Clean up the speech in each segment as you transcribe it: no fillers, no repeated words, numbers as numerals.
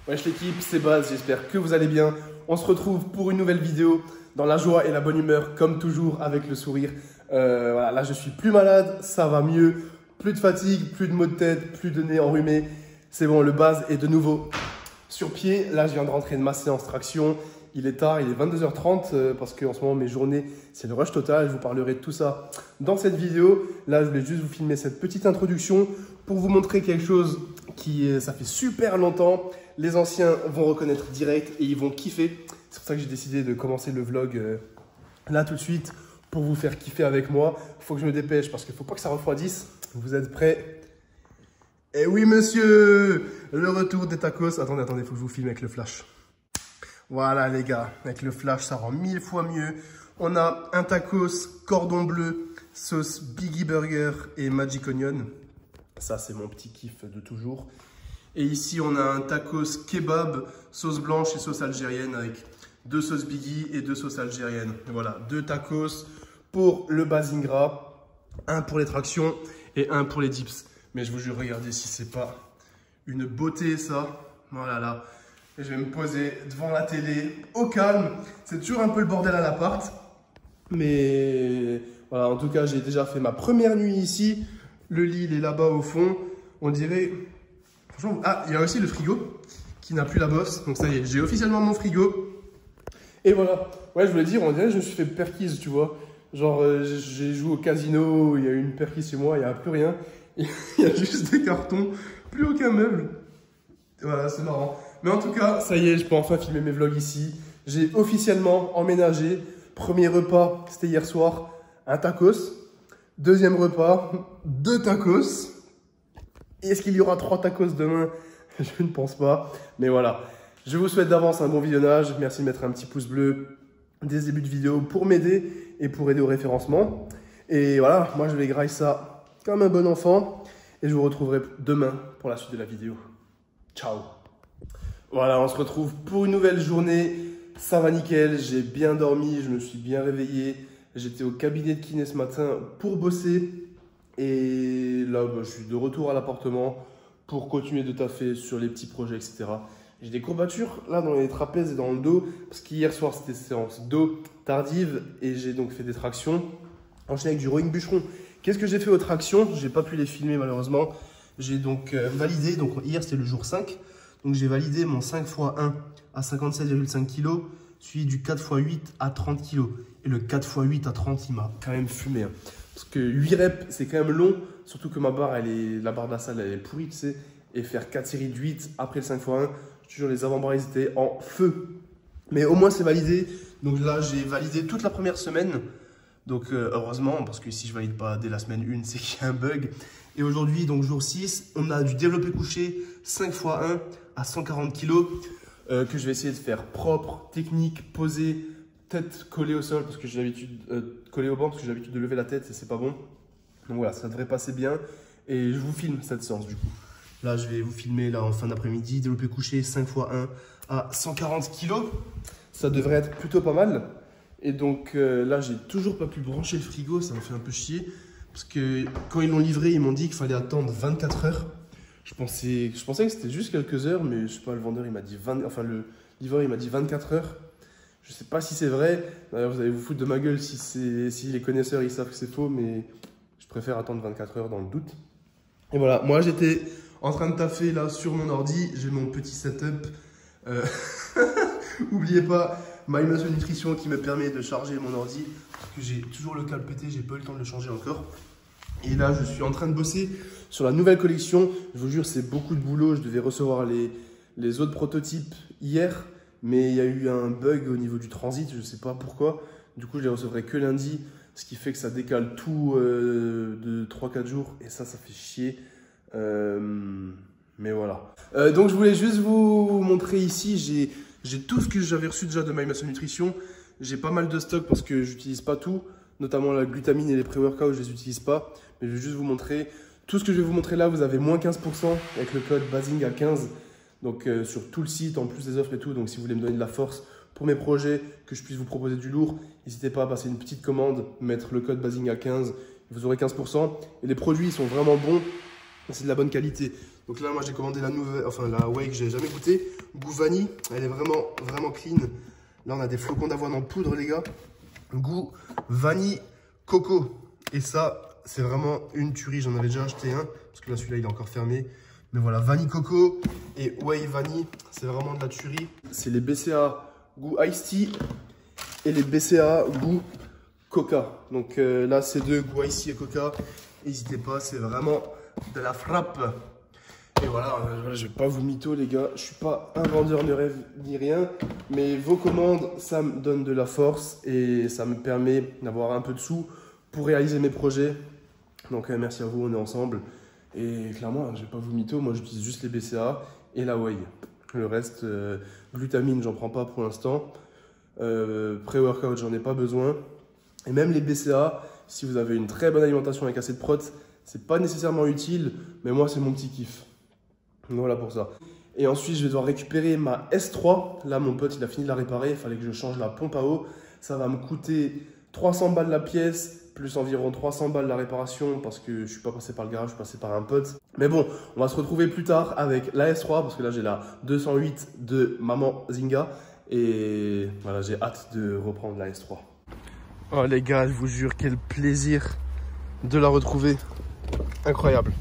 Wesh l'équipe, c'est Baz, j'espère que vous allez bien. On se retrouve pour une nouvelle vidéo dans la joie et la bonne humeur, comme toujours avec le sourire. Voilà, là je suis plus malade, ça va mieux, plus de fatigue, plus de maux de tête, plus de nez enrhumé. C'est bon, le Baz est de nouveau sur pied. Là je viens de rentrer de ma séance traction. Il est tard, il est 22h30 parce qu'en ce moment mes journées c'est le rush total. Je vous parlerai de tout ça dans cette vidéo. Là je voulais juste vous filmer cette petite introduction pour vous montrer quelque chose qui ça fait super longtemps. Les anciens vont reconnaître direct et ils vont kiffer. C'est pour ça que j'ai décidé de commencer le vlog là tout de suite pour vous faire kiffer avec moi. Il faut que je me dépêche parce qu'il ne faut pas que ça refroidisse. Vous êtes prêts? Eh oui monsieur, le retour des tacos. Attendez, il faut que je vous filme avec le flash. Voilà les gars, avec le flash ça rend 1000 fois mieux. On a un tacos cordon bleu, sauce Biggie Burger et Magic Onion. Ça c'est mon petit kiff de toujours. Et ici on a un tacos kebab, sauce blanche et sauce algérienne avec 2 sauces Biggie et 2 sauces algériennes. Et voilà, 2 tacos pour le Bazinga, un pour les tractions et un pour les dips. Mais je vous jure, regardez si c'est pas une beauté ça. Voilà là. Et je vais me poser devant la télé au calme. C'est toujours un peu le bordel à l'appart. Mais voilà, en tout cas, j'ai déjà fait ma première nuit ici. Le lit, il est là-bas au fond. On dirait... Franchement... Ah, il y a aussi le frigo qui n'a plus la bosse. Donc ça y est, j'ai officiellement mon frigo. Et voilà. Ouais, je voulais dire, on dirait que je me suis fait perquise, tu vois. Genre, j'ai joué au casino, il y a eu une perquise chez moi, il n'y a plus rien. Il y a juste des cartons, plus aucun meuble. Voilà, c'est marrant. Mais en tout cas, ça y est, je peux enfin filmer mes vlogs ici. J'ai officiellement emménagé. Premier repas, c'était hier soir, un tacos. Deuxième repas, 2 tacos. Est-ce qu'il y aura 3 tacos demain? Je ne pense pas. Mais voilà, je vous souhaite d'avance un bon visionnage. Merci de mettre un petit pouce bleu dès le début de vidéo pour m'aider et pour aider au référencement. Et voilà, moi je vais grailler ça comme un bon enfant. Et je vous retrouverai demain pour la suite de la vidéo. Ciao. Voilà, on se retrouve pour une nouvelle journée. Ça va nickel, j'ai bien dormi, je me suis bien réveillé. J'étais au cabinet de kiné ce matin pour bosser. Et là, je suis de retour à l'appartement pour continuer de taffer sur les petits projets, etc. J'ai des courbatures là dans les trapèzes et dans le dos. Parce qu'hier soir, c'était séance dos tardive. Et j'ai donc fait des tractions. Enchaîné avec du rowing bûcheron. Qu'est-ce que j'ai fait aux tractions? J'ai pas pu les filmer malheureusement. J'ai donc validé, donc hier c'était le jour 5. Donc j'ai validé mon 5 x 1 à 57,5 kg, suivi du 4 x 8 à 30 kg. Et le 4 x 8 à 30, il m'a quand même fumé. Hein. Parce que 8 reps, c'est quand même long, surtout que ma barre, la barre de la salle, elle est pourrie, tu sais. Et faire 4 séries de 8 après le 5 x 1, je te jure, les avant-bras, ils étaient en feu. Mais au moins, c'est validé. Donc là, j'ai validé toute la première semaine. Donc heureusement, parce que si je valide pas dès la semaine 1, c'est qu'il y a un bug. Et aujourd'hui, donc jour 6, on a du développé couché 5 x 1 à 140 kg que je vais essayer de faire propre, technique, posé, tête collée au sol parce que j'ai l'habitude collée au banc parce que j'ai l'habitude de lever la tête et c'est pas bon. Donc voilà, ça devrait passer bien et je vous filme cette séance du coup. Là, je vais vous filmer là en fin d'après-midi, développé couché 5 x 1 à 140 kg. Ça devrait être plutôt pas mal. Et donc là, j'ai toujours pas pu brancher le frigo, ça me fait un peu chier. Parce que quand ils l'ont livré, ils m'ont dit qu'il fallait attendre 24 heures. Je pensais que c'était juste quelques heures, mais je sais pas, le vendeur il m'a dit le livreur il m'a dit 24 heures. Je sais pas si c'est vrai. D'ailleurs, vous allez vous foutre de ma gueule si les connaisseurs ils savent que c'est faux, mais je préfère attendre 24 heures dans le doute. Et voilà, moi j'étais en train de taffer là sur mon ordi, j'ai mon petit setup. N'oubliez pas MyMuscle Nutrition qui me permet de charger mon ordi. Parce que j'ai toujours le câble pété, j'ai pas eu le temps de le changer encore. Et là, je suis en train de bosser sur la nouvelle collection. Je vous jure, c'est beaucoup de boulot. Je devais recevoir les autres prototypes hier. Mais il y a eu un bug au niveau du transit, je sais pas pourquoi. Du coup, je les recevrai que lundi. Ce qui fait que ça décale tout de 3-4 jours. Et ça fait chier. Mais voilà. Donc, je voulais juste vous montrer ici. J'ai tout ce que j'avais reçu déjà de MyMuscle Nutrition. J'ai pas mal de stock parce que j'utilise pas tout, notamment la glutamine et les pré-workouts, je les utilise pas. Mais je vais juste vous montrer. Tout ce que je vais vous montrer là, vous avez moins 15% avec le code BAZINGA15. Donc sur tout le site, en plus des offres et tout. Donc si vous voulez me donner de la force pour mes projets, que je puisse vous proposer du lourd, n'hésitez pas à passer une petite commande, mettre le code BAZINGA15. Vous aurez 15%. Et les produits sont vraiment bons. C'est de la bonne qualité. Donc là, moi, j'ai commandé la nouvelle, enfin la whey que j'ai jamais goûté. Goût vanille, elle est vraiment clean. Là, on a des flocons d'avoine en poudre, les gars. Goût vanille coco. Et ça, c'est vraiment une tuerie. J'en avais déjà acheté un, parce que là, celui-là, il est encore fermé. Mais voilà, vanille coco et whey vanille, c'est vraiment de la tuerie. C'est les BCA goût iced tea et les BCA goût coca. Donc là, c'est deux goût iced tea et coca. N'hésitez pas, c'est vraiment de la frappe. Et voilà, je vais pas vous mytho, les gars. Je suis pas un vendeur de rêve ni rien. Mais vos commandes, ça me donne de la force et ça me permet d'avoir un peu de sous pour réaliser mes projets. Donc merci à vous, on est ensemble. Et clairement, je vais pas vous mytho, moi j'utilise juste les BCA et la whey. Le reste, glutamine, j'en prends pas pour l'instant. Pré-workout, j'en ai pas besoin. Et même les BCA, si vous avez une très bonne alimentation avec assez de prot, c'est pas nécessairement utile, mais moi c'est mon petit kiff. Donc voilà pour ça. Et ensuite, je vais devoir récupérer ma S3. Là, mon pote, il a fini de la réparer. Il fallait que je change la pompe à eau. Ça va me coûter 300 balles la pièce, plus environ 300 balles la réparation parce que je ne suis pas passé par le garage, je suis passé par un pote. Mais bon, on va se retrouver plus tard avec la S3 parce que là, j'ai la 208 de Maman Zinga. Et voilà, j'ai hâte de reprendre la S3. Oh les gars, je vous jure, quel plaisir de la retrouver. Incroyable.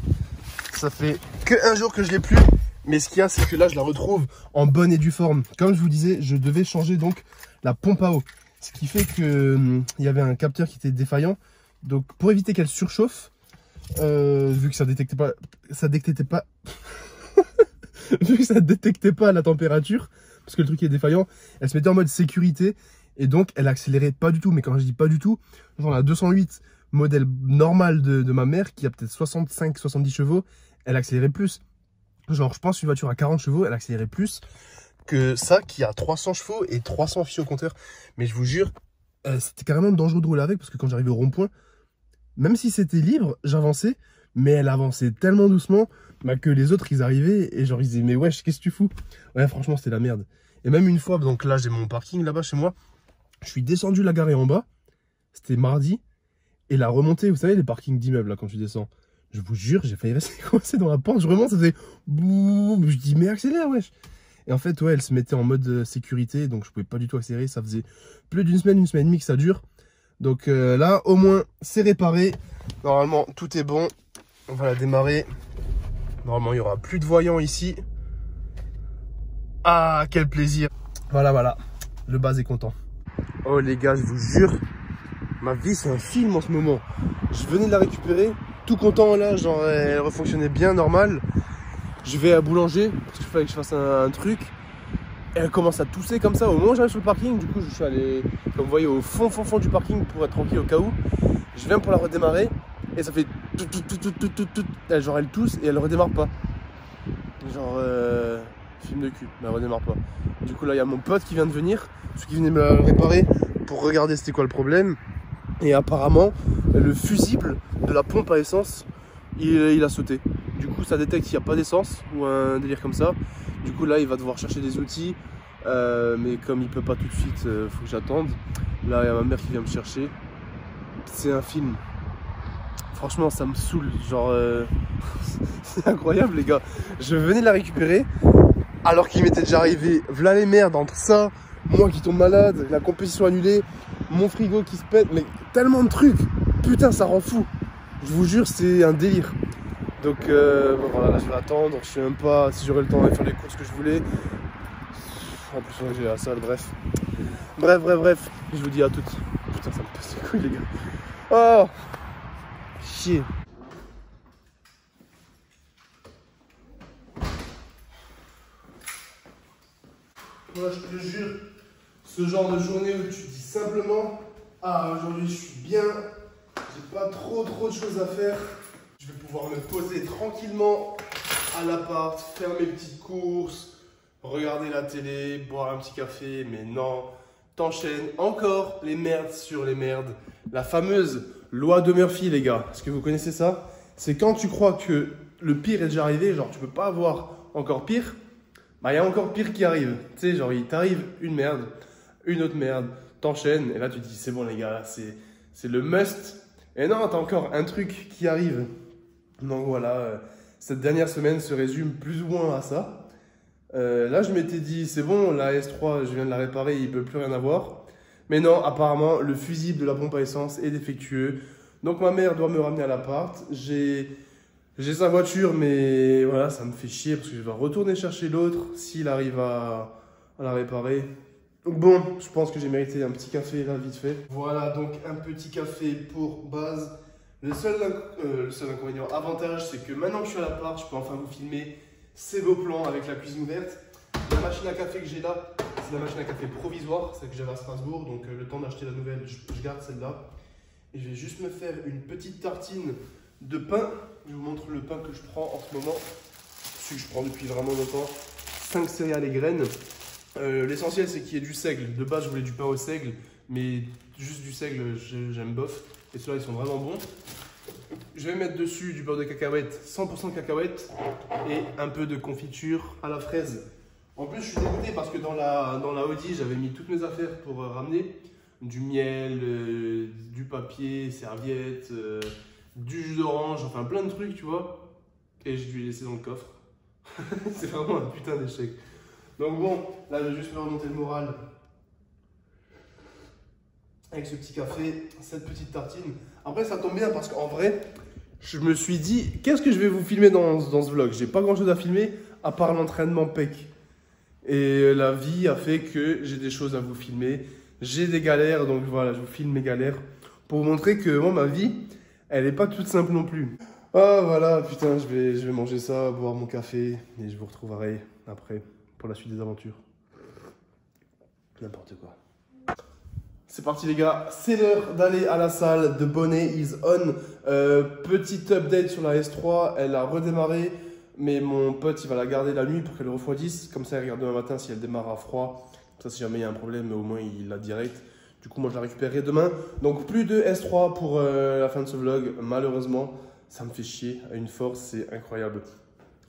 Ça fait qu'un jour que je l'ai plus. Mais ce qu'il y a, c'est que là, je la retrouve en bonne et due forme. Comme je vous disais, je devais changer donc la pompe à eau. Ce qui fait que il y avait un capteur qui était défaillant. Donc, pour éviter qu'elle surchauffe, vu que ça détectait pas, vu que ça détectait pas la température, parce que le truc est défaillant, elle se mettait en mode sécurité et donc elle accélérait pas du tout. Mais quand je dis pas du tout, genre la 208 modèle normal de ma mère qui a peut-être 65-70 chevaux, elle accélérait plus. Genre, je pense une voiture à 40 chevaux, elle accélérait plus que ça qui a 300 chevaux et 300 filles au compteur. Mais je vous jure, c'était carrément dangereux de rouler avec parce que quand j'arrivais au rond-point, même si c'était libre, j'avançais, mais elle avançait tellement doucement bah, que les autres ils arrivaient et genre ils disaient mais wesh, qu'est-ce que tu fous? Ouais, franchement, c'était la merde. Et même une fois, donc là j'ai mon parking là-bas chez moi, je suis descendu la gare en bas, c'était mardi, et la remontée, vous savez, les parkings d'immeubles là quand tu descends. Je vous jure, j'ai failli rester coincé dans la pente. Je remonte, ça faisait boum. Je dis, mais accélère, wesh. Et en fait, ouais, elle se mettait en mode sécurité. Donc, je pouvais pas du tout accélérer. Ça faisait plus d'une semaine, une semaine et demie que ça dure. Donc là, au moins, c'est réparé. Normalement, tout est bon. On va la démarrer. Normalement, il n'y aura plus de voyants ici. Ah, quel plaisir. Voilà. Le bas est content. Oh, les gars, je vous jure, ma vie, c'est un film en ce moment. Je venais de la récupérer. Tout content là, genre elle refonctionnait bien normal. Je vais à boulanger parce qu'il fallait que je fasse un truc. Et elle commence à tousser comme ça au moment où j'arrive sur le parking. Du coup, je suis allé, comme vous voyez, au fond du parking pour être tranquille au cas où. Je viens pour la redémarrer et ça fait tout. Genre elle tousse et elle redémarre pas. Genre film de cul, mais elle redémarre pas. Du coup là, il y a mon pote qui vient de venir, celui qui venait me la réparer pour regarder c'était quoi le problème. Et apparemment, le fusible de la pompe à essence, il a sauté. Du coup, ça détecte qu'il n'y a pas d'essence ou un délire comme ça. Du coup, là, il va devoir chercher des outils. Mais comme il peut pas tout de suite, faut que j'attende. Là, il y a ma mère qui vient me chercher. C'est un film. Franchement, ça me saoule. Genre, c'est incroyable, les gars. Je venais de la récupérer alors qu'il m'était déjà arrivé. V'là les merdes entre ça, moi qui tombe malade, la compétition annulée, mon frigo qui se pète, mais tellement de trucs. Putain, ça rend fou. Je vous jure, c'est un délire. Donc bon, voilà, là je vais attendre. Je sais même pas si j'aurai le temps de faire les courses que je voulais. En plus, j'ai la salle, bref. Bref. Je vous dis à toutes. Putain, ça me pèse les couilles, les gars. Oh, chier. Moi, je te jure, ce genre de journée où tu te dis simplement, ah, aujourd'hui je suis bien, j'ai pas trop de choses à faire, je vais pouvoir me poser tranquillement à l'appart, faire mes petites courses, regarder la télé, boire un petit café, mais non, t'enchaînes encore les merdes sur les merdes. La fameuse loi de Murphy, les gars, est-ce que vous connaissez ça? C'est quand tu crois que le pire est déjà arrivé, genre tu peux pas avoir encore pire, bah il y a encore pire qui arrive. Tu sais, genre il t'arrive une merde, une autre merde, t'enchaînes, et là tu te dis c'est bon les gars, c'est le must. Et non, t'as encore un truc qui arrive. Donc voilà, cette dernière semaine se résume plus ou moins à ça. Là, je m'étais dit, c'est bon, la S3, je viens de la réparer, il ne peut plus rien avoir. Mais non, apparemment, le fusible de la pompe à essence est défectueux. Donc, ma mère doit me ramener à l'appart. J'ai sa voiture, mais voilà, ça me fait chier parce que je vais retourner chercher l'autre s'il arrive à la réparer. Donc bon, je pense que j'ai mérité un petit café là, vite fait. Voilà, donc un petit café pour base. Le seul inconvénient, avantage, c'est que maintenant que je suis à l'appart, je peux enfin vous filmer ces beaux plans avec la cuisine ouverte. La machine à café que j'ai là, c'est la machine à café provisoire, celle que j'avais à Strasbourg. Donc le temps d'acheter la nouvelle, je garde celle-là. Et je vais juste me faire une petite tartine de pain. Je vous montre le pain que je prends en ce moment. Celui que je prends depuis vraiment longtemps. 5 céréales et graines. L'essentiel, c'est qu'il y ait du seigle. De base, je voulais du pain au seigle, mais juste du seigle, j'aime bof. Et ceux-là, ils sont vraiment bons. Je vais mettre dessus du beurre de cacahuète, 100% de cacahuète, et un peu de confiture à la fraise. En plus, je suis dégoûté parce que dans la Audi, j'avais mis toutes mes affaires pour ramener. Du miel, du papier, serviettes, du jus d'orange, enfin plein de trucs, tu vois. Et je lui ai laissé dans le coffre. C'est vraiment un putain d'échec. Donc bon, là je vais juste me remonter le moral avec ce petit café, cette petite tartine. Après ça tombe bien parce qu'en vrai, je me suis dit, qu'est-ce que je vais vous filmer dans ce vlog? J'ai pas grand chose à filmer à part l'entraînement PEC. Et la vie a fait que j'ai des choses à vous filmer. J'ai des galères, donc voilà, je vous filme mes galères pour vous montrer que moi, ma vie, elle n'est pas toute simple non plus. Ah voilà, putain, je vais manger ça, boire mon café et je vous retrouverai après pour la suite des aventures. N'importe quoi. C'est parti les gars, c'est l'heure d'aller à la salle. The Bonnet is on. Petite update sur la S3, elle a redémarré. Mais mon pote, il va la garder la nuit pour qu'elle refroidisse. Comme ça, il regarde demain matin si elle démarre à froid. Comme ça, si jamais il y a un problème, au moins, il l'a direct. Du coup, moi, je la récupérerai demain. Donc, plus de S3 pour la fin de ce vlog. Malheureusement, ça me fait chier. À une force, c'est incroyable.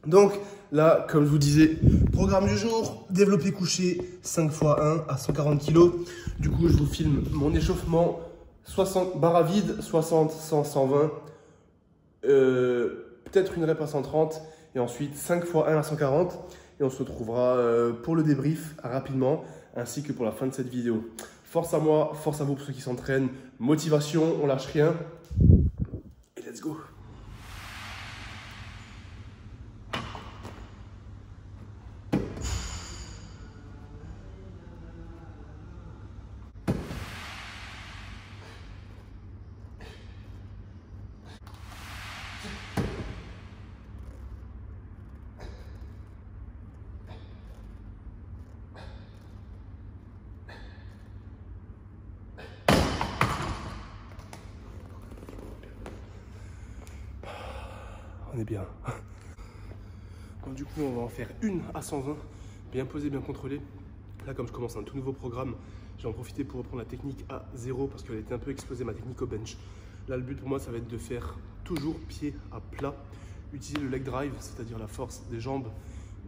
Donc, là, comme je vous disais, programme du jour. Développé couché 5x1 à 140 kg. Du coup, je vous filme mon échauffement. 60 barres à vide, 60, 100, 120. Peut-être une rep à 130. Et ensuite 5 x 1 à 140. Et on se retrouvera pour le débrief rapidement, ainsi que pour la fin de cette vidéo. Force à moi, force à vous pour ceux qui s'entraînent. Motivation, on lâche rien. Et let's go! On est bien. Donc, du coup, on va en faire une à 120, bien posée, bien contrôlée. Là, comme je commence un tout nouveau programme, j'ai en profité pour reprendre la technique à 0 parce qu'elle était un peu exposée, ma technique au bench. Là, le but pour moi, ça va être de faire toujours pied à plat, utiliser le leg drive, c'est-à-dire la force des jambes,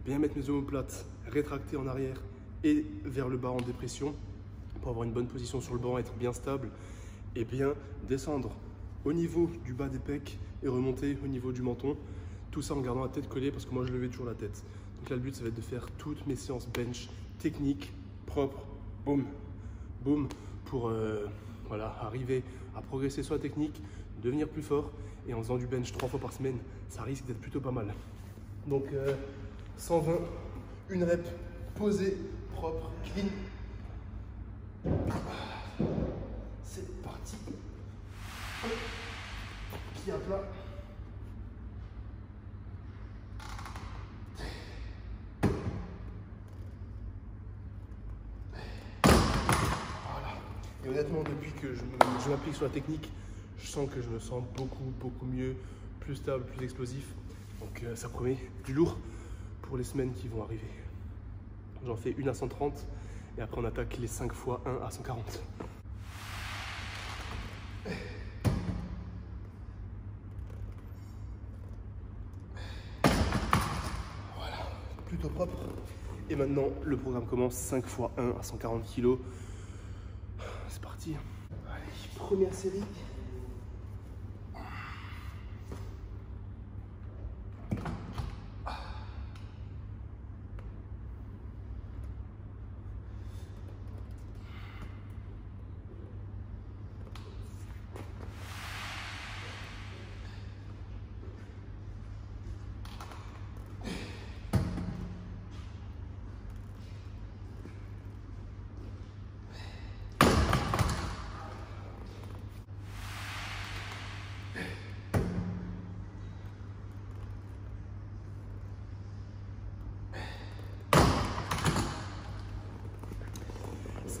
bien mettre mes omoplates, rétracter en arrière et vers le bas en dépression pour avoir une bonne position sur le banc, être bien stable et bien descendre au niveau du bas des pecs et remonter au niveau du menton. Tout ça en gardant la tête collée parce que moi je levais toujours la tête. Donc là le but ça va être de faire toutes mes séances bench techniques, propres, boum, boum, pour voilà, arriver à progresser sur la technique, devenir plus fort. Et en faisant du bench 3 fois par semaine, ça risque d'être plutôt pas mal. Donc 120, une rep posée, propre, clean. C'est parti. Pied à plat. Voilà. Et honnêtement, depuis que je m'applique sur la technique, je sens que je me sens beaucoup mieux, plus stable, plus explosif. Donc ça promet du lourd pour les semaines qui vont arriver. J'en fais une à 130 et après on attaque les 5 x 1 à 140. Voilà, plutôt propre. Et maintenant le programme commence, 5 x 1 à 140 kg. C'est parti. Allez, première série.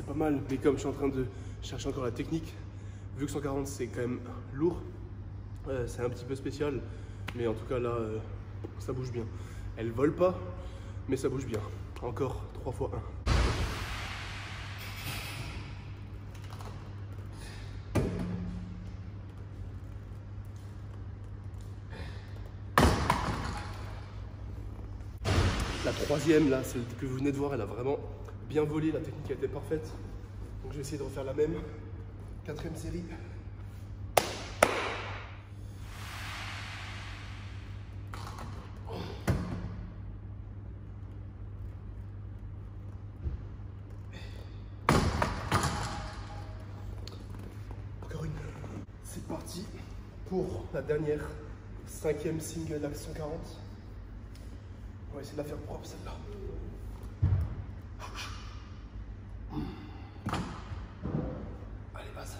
pas mal, mais comme je suis en train de chercher encore la technique, vu que 140 c'est quand même lourd, c'est un petit peu spécial, mais en tout cas là, ça bouge bien. Elle vole pas, mais ça bouge bien. Encore 3 fois 1. La troisième, là, celle que vous venez de voir, elle a vraiment bien volé, la technique a été parfaite. Donc je vais essayer de refaire la même. 4e série. Encore une. C'est parti pour la dernière 5e single à 140. On va essayer de la faire propre celle-là. Allez, base.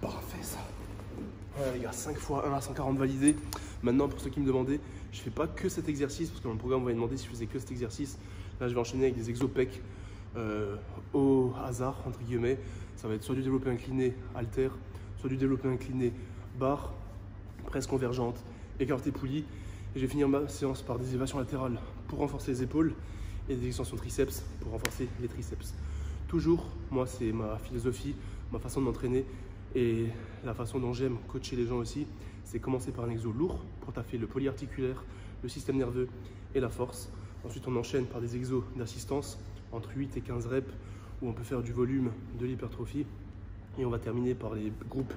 Parfait ça. Voilà les gars, 5 fois 1 à 140 validé. Maintenant, pour ceux qui me demandaient, je ne fais pas que cet exercice, parce que dans le programme, on va demander si je faisais que cet exercice. Là, je vais enchaîner avec des exos pecs au hasard, entre guillemets. Ça va être soit du développé incliné halter, soit du développé incliné barre, presse convergente, écarté poulie. Et je vais finir ma séance par des élévations latérales pour renforcer les épaules et des extensions triceps pour renforcer les triceps. Toujours, moi, c'est ma philosophie, ma façon de m'entraîner et la façon dont j'aime coacher les gens aussi. C'est commencer par un exo lourd pour taffer le polyarticulaire, le système nerveux et la force. Ensuite, on enchaîne par des exos d'assistance entre 8 et 15 reps où on peut faire du volume, de l'hypertrophie. Et on va terminer par les groupes,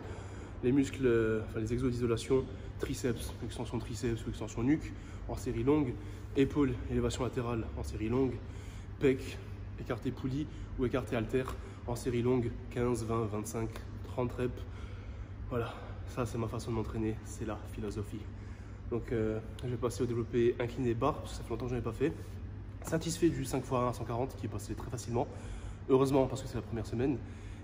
les muscles, enfin les exos d'isolation, triceps, extension triceps ou extension nuque en série longue, épaules, élévation latérale en série longue, pec, écarté poulie ou écarté halter en série longue, 15, 20, 25, 30 reps. Voilà. Ça, c'est ma façon de m'entraîner, c'est la philosophie. Donc, je vais passer au développé incliné barre, parce que ça fait longtemps que je n'en ai pas fait. Satisfait du 5 x 1 à 140 qui est passé très facilement. Heureusement, parce que c'est la première semaine.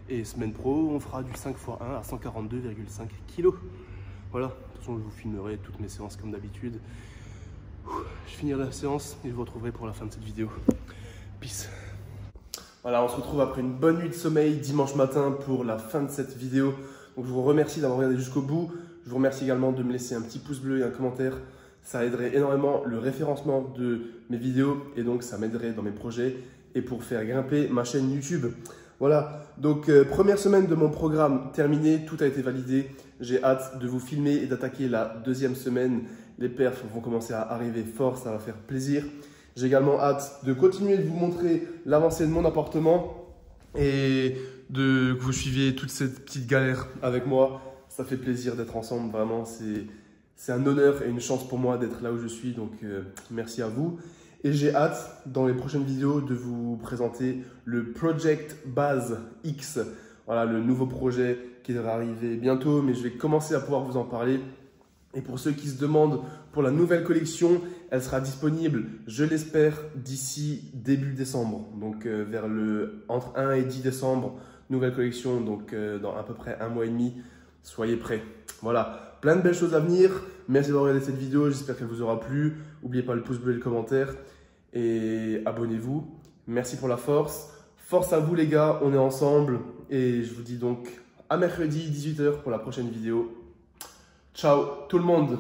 Et semaine pro, on fera du 5 x 1 à 142,5 kg. Voilà, de toute façon, je vous filmerai toutes mes séances comme d'habitude. Je finirai la séance et je vous retrouverai pour la fin de cette vidéo. Peace. Voilà, on se retrouve après une bonne nuit de sommeil dimanche matin pour la fin de cette vidéo. Donc je vous remercie d'avoir regardé jusqu'au bout. Je vous remercie également de me laisser un petit pouce bleu et un commentaire. Ça aiderait énormément le référencement de mes vidéos et donc ça m'aiderait dans mes projets et pour faire grimper ma chaîne YouTube. Voilà, donc première semaine de mon programme terminée, tout a été validé. J'ai hâte de vous filmer et d'attaquer la 2e semaine. Les perfs vont commencer à arriver fort, ça va faire plaisir. J'ai également hâte de continuer de vous montrer l'avancée de mon appartement et que vous suiviez toute cette petite galère avec moi. Ça fait plaisir d'être ensemble, vraiment. C'est un honneur et une chance pour moi d'être là où je suis, donc merci à vous. Et j'ai hâte, dans les prochaines vidéos, de vous présenter le Project Base X. Voilà, le nouveau projet qui devrait arriver bientôt, mais je vais commencer à pouvoir vous en parler. Et pour ceux qui se demandent pour la nouvelle collection, elle sera disponible, je l'espère, d'ici début décembre. Donc entre 1 et 10 décembre, nouvelle collection, donc dans à peu près 1 mois et demi. Soyez prêts. Voilà, plein de belles choses à venir. Merci d'avoir regardé cette vidéo, j'espère qu'elle vous aura plu. N'oubliez pas le pouce bleu et le commentaire. Et abonnez-vous. Merci pour la force. Force à vous les gars, on est ensemble. Et je vous dis donc à mercredi 18 h pour la prochaine vidéo. Ciao tout le monde!